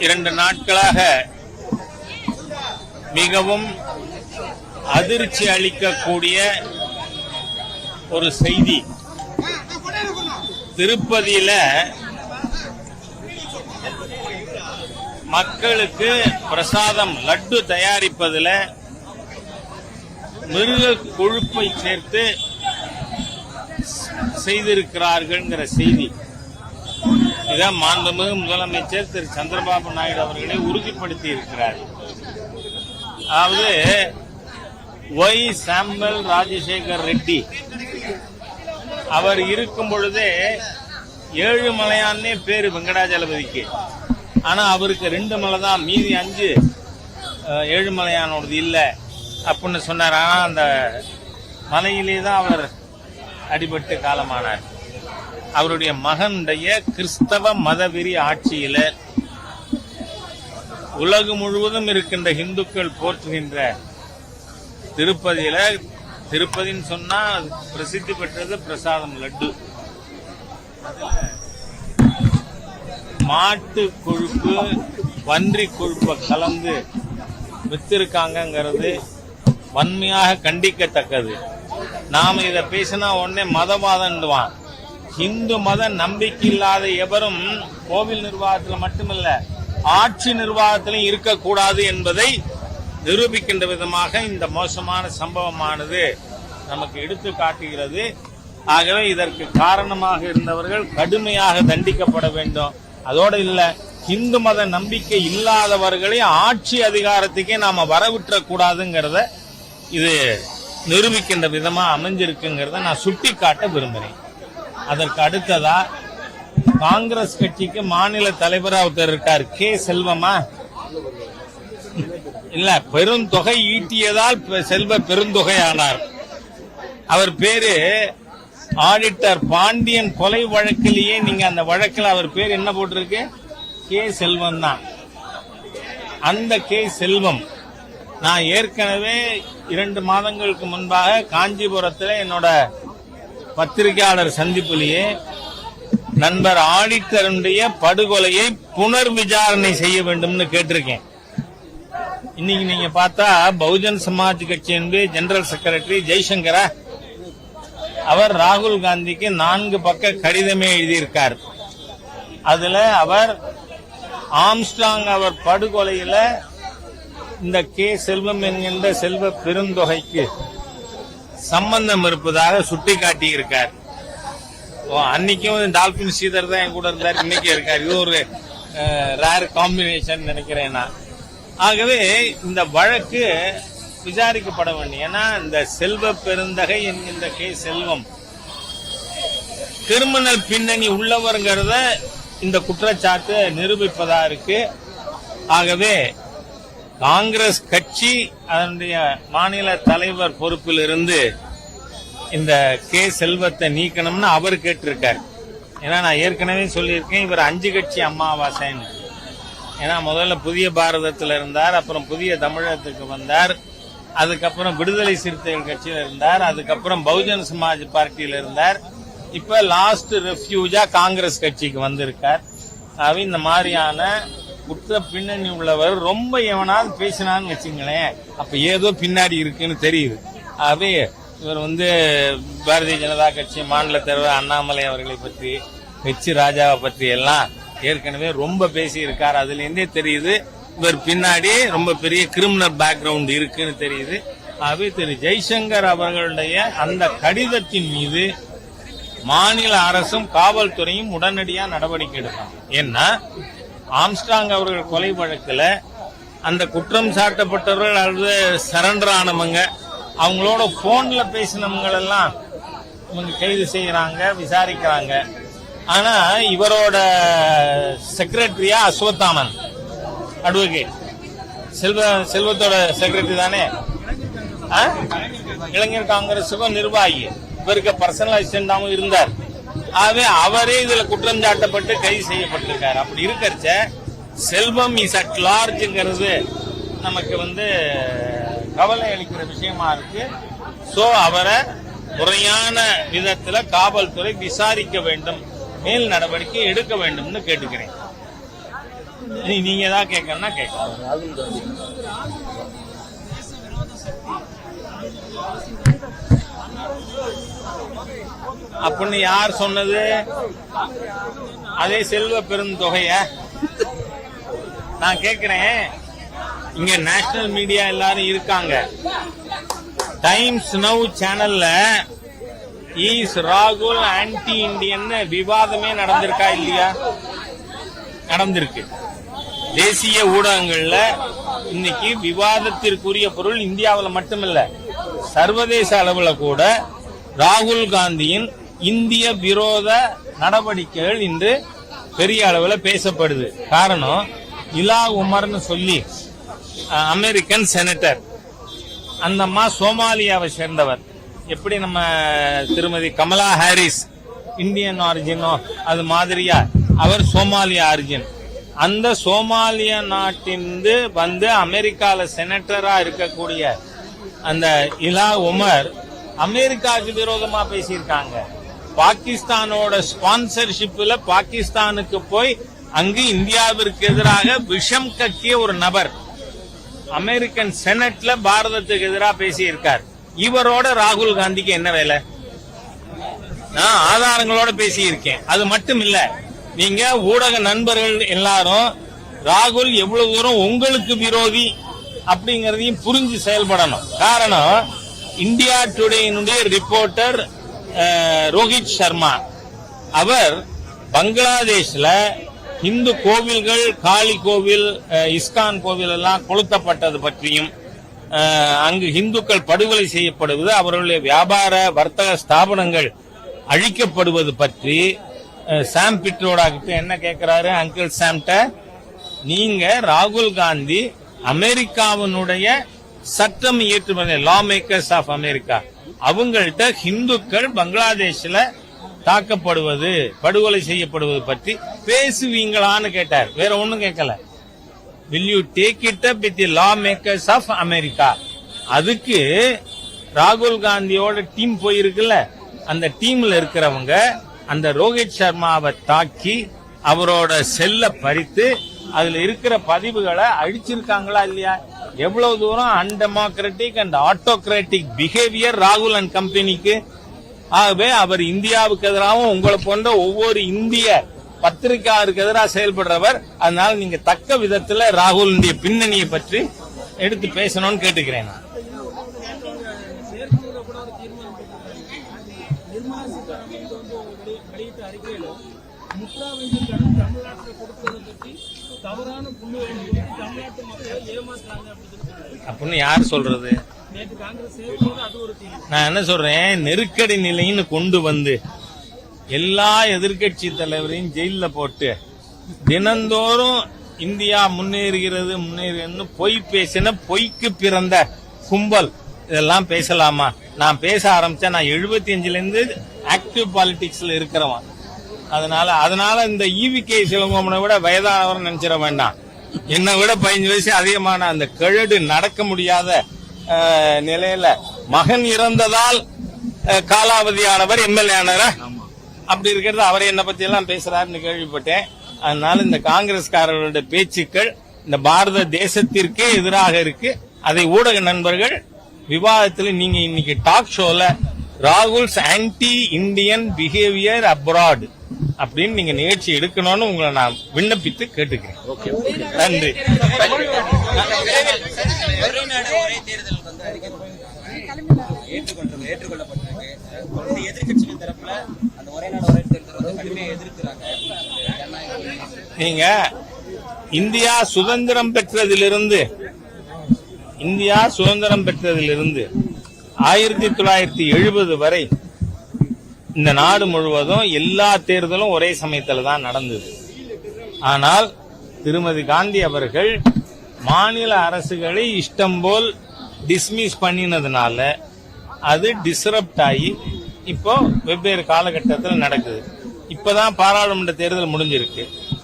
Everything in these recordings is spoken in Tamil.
2 நாட்களாக மிகவும் அதிர்ச்சி அளிக்கக்கூடிய ஒரு செய்தி. திருப்பதியில மக்களுக்கு பிரசாதம் லட்டு தயாரிப்பதில் மிருக கொழுப்பை சேர்த்து செய்திருக்கிறார்கள் செய்தி. இதான் மாண்புமிகு முதலமைச்சர் திரு சந்திரபாபு நாயுடு அவர்களை உறுதிப்படுத்தி இருக்கிறார். அதாவது ஒய் சாம்பல் ராஜசேகர் ரெட்டி அவர் இருக்கும் பொழுதே ஏழுமலையான்னே பேரு வெங்கடாஜலபதிக்கு. ஆனா அவருக்கு 2 மலை தான், மீதி 5 ஏழுமலையானோடது இல்லை அப்படின்னு சொன்னார். ஆனா அந்த மலையிலே தான் அவர் அடிபட்டு காலமானார். அவருடைய மகனுடைய கிறிஸ்தவ மதவெறி ஆட்சியில உலகம் முழுவதும் இருக்கின்ற இந்துக்கள் போற்றுகின்ற திருப்பதின்னு சொன்னா பிரசித்தி பெற்றது பிரசாதம் லட்டு. மாட்டு கொழுப்பு பன்றி கொழுப்பை கலந்து வித்திருக்காங்கிறது வன்மையாக கண்டிக்கத்தக்கது. நாம இத பேசினா உடனே மதவாதம்வான். இந்து மத நம்பிக்கை இல்லாத எவரும் கோவில் நிர்வாகத்தில் மட்டுமல்ல ஆட்சி நிர்வாகத்திலும் இருக்கக்கூடாது என்பதை நிரூபிக்கின்ற விதமாக இந்த மோசமான சம்பவமானது நமக்கு எடுத்து காட்டுகிறது. ஆகவே இதற்கு காரணமாக இருந்தவர்கள் கடுமையாக தண்டிக்கப்பட வேண்டும். அதோடு இல்ல, இந்து மத நம்பிக்கை இல்லாதவர்களை ஆட்சி அதிகாரத்துக்கே நாம வரவிட்டுறக் கூடாதுங்கிறத இது நிரூபிக்கின்ற விதமா அமைஞ்சிருக்குங்கிறத நான் சுட்டி காட்ட விரும்புகிறேன். அதற்கு அடுத்ததா காங்கிரஸ் கட்சிக்கு மாநில தலைவரா ஒருத்தர் இருக்கார், கே செல்வமா இல்ல, பெருந்தொகை ஈட்டியதால் செல்வ பெருந்தொகை ஆனார். அவர் பேரு ஆடிட்டர் பாண்டியன் கொலை வழக்கிலேயே நீங்க அந்த வழக்கில் அவர் பேர் என்ன போட்டிருக்கு? கே செல்வம் தான். அந்த கே செல்வம் நான் ஏற்கனவே 2 மாதங்களுக்கு முன்பாக காஞ்சிபுரத்தில் என்னோட பத்திரிகையாளர் சந்திப்பிலேயே நண்பர் ஆடிட்டருடைய படுகொலையை புனர் விசாரணை செய்ய வேண்டும் கேட்டிருக்கேன். இன்னைக்கு நீங்க பார்த்தா பகுஜன் சமாஜ் கட்சியினுடைய ஜெனரல் செக்ரட்டரி ஜெய்சங்கரா அவர் ராகுல் காந்திக்கு 4 பக்க கடிதமே எழுதியிருக்கார். அதுல அவர் ஆம்ஸ்ட்ராங் அவர் படுகொலையில இந்த கே செல்வம் என்கின்ற செல்வ பெருந்தொகைக்கு சம்பந்தம் இருப்பதாக சுட்டிக்காட்டி இருக்கார். அன்னைக்கும் டால்பின் ஸ்ரீதர் தான் என் கூட இருந்தார், இன்னைக்கு இருக்கார். இது ஒரு ரேர் காம்பினேஷன் நினைக்கிறேன் நான். ஆகவே இந்த வழக்கு விசாரிக்கப்பட வேண்டும். ஏன்னா இந்த செல்வ பெருந்தகை என்கின்ற கே செல்வம் கிரிமினல் பின்னணி உள்ளவர்கிறத இந்த குற்றச்சாட்டு நிரூபிப்பதா இருக்கு. ஆகவே காங்கிரஸ் கட்சி அதனுடைய மாநில தலைவர் பொறுப்பில் இருந்து இந்த கே செல்வத்தை நீக்கணும்னு அவர் கேட்டிருக்கார். ஏன்னா நான் ஏற்கனவே சொல்லியிருக்கேன், இவர் 5 கட்சி அமாவாசைன்னு. ஏன்னா முதல்ல புதிய பாரதத்தில் இருந்தார், அப்புறம் புதிய தமிழகத்துக்கு வந்தார், அதுக்கப்புறம் விடுதலை சிறுத்தைகள் கட்சியில் இருந்தார், அதுக்கப்புறம் பகுஜன் சமாஜ் பார்ட்டியில் இருந்தார், இப்ப லாஸ்ட் ரெஃப்யூஜா காங்கிரஸ் கட்சிக்கு வந்திருக்கார். இந்த மாதிரியான குற்ற பின்னணி உள்ளவர் ரொம்ப எவனாவது பேசினான்னு வச்சுங்களேன், அப்ப ஏதோ பின்னாடி இருக்குன்னு தெரியுது. ஆகவே இவர் பாரதிய ஜனதா கட்சி மாநில தலைவர் அண்ணாமலை அவர்களை பற்றி, ஹெச் ராஜாவை பற்றி எல்லாம் ஏற்கனவே ரொம்ப பேசி இருக்கார். அதுல இருந்தே தெரியுது இவர் பின்னாடி ரொம்ப பெரிய கிரிமினல் பேக்ரவுண்ட் இருக்குன்னு தெரியுது. ஆகவே திரு ஜெய்சங்கர் அவர்களுடைய அந்த கடிதத்தின் மீது மாநில அரசும் காவல்துறையும் உடனடியாக நடவடிக்கை எடுக்கணும். ஏன்னா ஆம்ஸ்ட்ராங் அவர்கள் கொலை வழக்குல அந்த குற்றம் சாட்டப்பட்டவர்கள் அல்லது சரண்டர் ஆனவங்க அவங்களோட போன்ல பேசினவங்களெல்லாம் இவங்க கைது செய்யறாங்க, விசாரிக்கிறாங்க. ஆனா இவரோட செக்ரட்டரியா அஸ்வத்தாமன் அட்வொகேட் செல்வத்தோட செக்ரட்டரி தானே, இளைஞர் காங்கிரசுக்கும் நிர்வாகி, இவருக்கு பர்சனல் அசிஸ்டண்டாவும் இருந்தார். ஆகவே அவரே இதுல குற்றம் சாட்டப்பட்டு கைது செய்யப்பட்டிருக்காரு. அப்படி இருக்கிறச்ச செல்வம் இஸ் அட் லார்ஜ்ங்கிறது நமக்கு கவலை அளிக்கிற விஷயமா இருக்கு. சோ அவரை முறையான விதத்துல காவல்துறை விசாரிக்க வேண்டும், மேல் நடவடிக்கை எடுக்க வேண்டும்னு கேட்டுக்கிறேன். நீங்க ஏதாவது கேட்கணும்னா கேட்கலாம். அப்படின்னு யார் சொன்னது? அதே செல்வ பெருந்தொகைய நான் கேக்குறேன். இங்க நேஷனல் மீடியா எல்லாரும் இருக்காங்க. டைம்ஸ் நவ் சேனல்ல ஈஸ் ராகுல் ஆன்டி இண்டியன் விவாதமே நடந்திருக்கா இல்லையா? நடந்திருக்கு. தேசிய ஊடகங்கள்ல இன்னைக்கு விவாதத்திற்குரிய பொருள் இந்தியாவில் மட்டுமல்ல, சர்வதேச அளவுல கூட ராகுல் காந்தியின் இந்திய விரோத நடவடிக்கைகள் இன்று பெரிய அளவில் பேசப்படுது. காரணம், இலா உமர்னு சொல்லி அமெரிக்கன் செனட்டர், அந்த அம்மா சோமாலியாவை சேர்ந்தவர். எப்படி நம்ம திருமதி கமலா ஹாரிஸ் இந்தியன் ஆரிஜினோ அது மாதிரியா அவர் சோமாலியா ஆரிஜின். அந்த சோமாலிய நாட்டிலிருந்து வந்து அமெரிக்கால செனட்டரா இருக்கக்கூடிய அந்த இலா உமர் அமெரிக்காவுக்கு விரோதமா பேசியிருக்காங்க. பாகிஸ்தானோட ஸ்பான்சர்ஷிப்ல பாகிஸ்தானுக்கு போய் அங்கு இந்தியாவிற்கு எதிராக விஷம் கக்கிய ஒரு நபர் அமெரிக்கன் செனட்ல பாரதத்துக்கு எதிராக பேசியிருக்கார். இவரோட ராகுல் காந்திக்கு என்ன வேலை? நான் ஆதாரங்களோட பேசியிருக்கேன். அது மட்டும் இல்ல, நீங்க ஊடக நண்பர்கள் எல்லாரும் ராகுல் எவ்வளவு தூரம் உங்களுக்கு விரோதி அப்படிங்கறதையும் புரிஞ்சு செயல்படணும். காரணம், இந்தியா டுடேனுடைய ரிப்போர்ட்டர் ரோஹித் சர்மா அவர் பங்களாதேஷ்ல இந்து கோவில்கள், காளி கோவில், இஸ்கான் கோவில் எல்லாம் கொளுத்தப்பட்டது பற்றியும், அங்கு இந்துக்கள் படுகொலை செய்யப்படுவது, அவர்களுடைய வியாபார வர்த்தக ஸ்தாபனங்கள் அழிக்கப்படுவது பற்றி சாம் பிட்ரோடா கிட்ட என்ன கேட்கிறாரு? அங்கிள் சாம்ட, நீங்க ராகுல் காந்தி அமெரிக்காவினுடைய சட்டம் இயற்றுவது லா மேக்கர்ஸ் ஆஃப் அமெரிக்கா, அவங்கள்ட்ட இந்துக்கள் பங்களாதேஷ்ல தாக்கப்படுவது, படுகொலை செய்யப்படுவது பற்றி பேசுவீங்களான்னு கேட்டார். வேற ஒண்ணும் கேட்கல. Will you take it up with the lawmakers of America? அதுக்கு ராகுல் காந்தியோட டீம் போயிருக்குல்ல, அந்த டீம்ல இருக்கிறவங்க அந்த ரோஹித் சர்மாவை தாக்கி அவரோட செல்ல பறித்து அதுல இருக்கிற பதிவுகளை அழிச்சிருக்காங்களா இல்லையா? எவ்வளவு தூரம் அன்டெமோக்ராட்டிக் அண்ட் ஆட்டோகிராட்டிக் பிஹேவியர் ராகுல் அண்ட் கம்பெனிக்கு. ஆகவே அவர் இந்தியாவுக்கு எதிராகவும் உங்களை போன்ற ஒவ்வொரு இந்திய பத்திரிகையாளருக்கு எதிராக செயல்படுறவர். அதனால நீங்க தக்க விதத்துல ராகுலுடைய பின்னணியை பற்றி எடுத்து பேசணும்னு கேட்டுக்கிறேன். அப்படின்னு யார் சொல்றது? நான் என்ன சொல்றேன், நெருக்கடி நிலைன்னு கொண்டு வந்து எல்லா எதிர்கட்சி தலைவரையும் ஜெயில போட்டு தினந்தோறும் இந்தியா முன்னேறுகிறது முன்னேறுன்னு பொய் பேசின பொய்க்கு பிறந்த கும்பல் இதெல்லாம் பேசலாமா? நான் பேச ஆரம்பிச்சா நான் 75ல இருந்து ஆக்டிவ் பாலிடிக்ஸ்ல இருக்கிறவன். அதனால இந்த ஈவிகே சிவங்கோமனை விட வயதானவர் நினைச்சிட வேண்டாம். என்னை விட 15 வயசு அதிகமான அந்த கழடு நடக்க முடியாத நிலையில மகன் இறந்ததால் காலாவதியானவர் எம்எல்ஏ ஆனவர். அப்படி இருக்கிறது அவரை என்ன பத்தி எல்லாம் பேசுறாருன்னு கேள்விப்பட்டேன். அதனால இந்த காங்கிரஸ்காரர்களுடைய பேச்சுக்கள் இந்த பாரத தேசத்திற்கே எதிராக இருக்கு. அதை ஊடக நண்பர்கள் விவாதத்தில் நீங்க இன்னைக்கு டாக் ஷோல Rahul's anti Indian behaviour abroad அப்படின்னு நீங்க நிகழ்ச்சி எடுக்கணும்னு உங்களை நான் விண்ணப்பித்து கேட்டுக்கிறேன். நன்றி. நீங்க இந்தியா சுதந்திரம் பெற்றதிலிருந்து 1970 வரை இந்த நாடு முழுவதும் எல்லா தேர்தலும் ஒரே சமயத்துல தான் நடந்தது. ஆனால் திருமதி காந்தி அவர்கள் மாநில அரசுகளை இஷ்டம் போல் டிஸ்மிஸ் பண்ணினதுனால அது டிஸ்ரப்ட் ஆகி இப்போ வெவ்வேறு காலகட்டத்தில் நடக்குது. இப்பதான் பாராளுமன்ற தேர்தல் முடிஞ்சிருக்கு.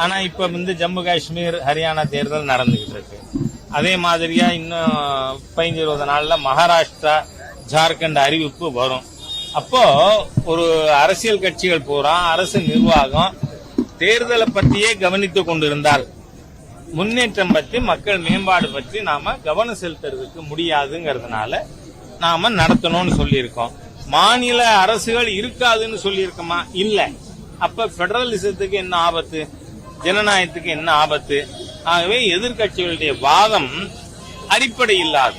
ஆனா இப்ப வந்து ஜம்மு காஷ்மீர், ஹரியானா தேர்தல் நடந்துகிட்டு இருக்கு. அதே மாதிரியா இன்னும் 15-20 நாள்ல மகாராஷ்டிரா, ஜார்க்கண்ட் அறிவிப்பு வரும். அப்போ ஒரு அரசியல் கட்சிகள் பூரா அரசு நிர்வாகம் தேர்தலை பற்றியே கவனித்துக் கொண்டிருந்தால் முன்னேற்றம் பற்றி மக்கள் மேம்பாடு பற்றி நாம கவனம் செலுத்துறதுக்கு முடியாதுங்கிறதுனால நாம நடத்தணும்னு சொல்லியிருக்கோம். மாநில அரசுகள் இருக்காதுன்னு சொல்லியிருக்கோமா? இல்ல. அப்ப பெடரலிசத்துக்கு என்ன ஆபத்து, ஜனநாயகத்துக்கு என்ன ஆபத்து? ஆகவே எதிர்கட்சிகளுடைய வாதம் அடிப்படை இல்லாது.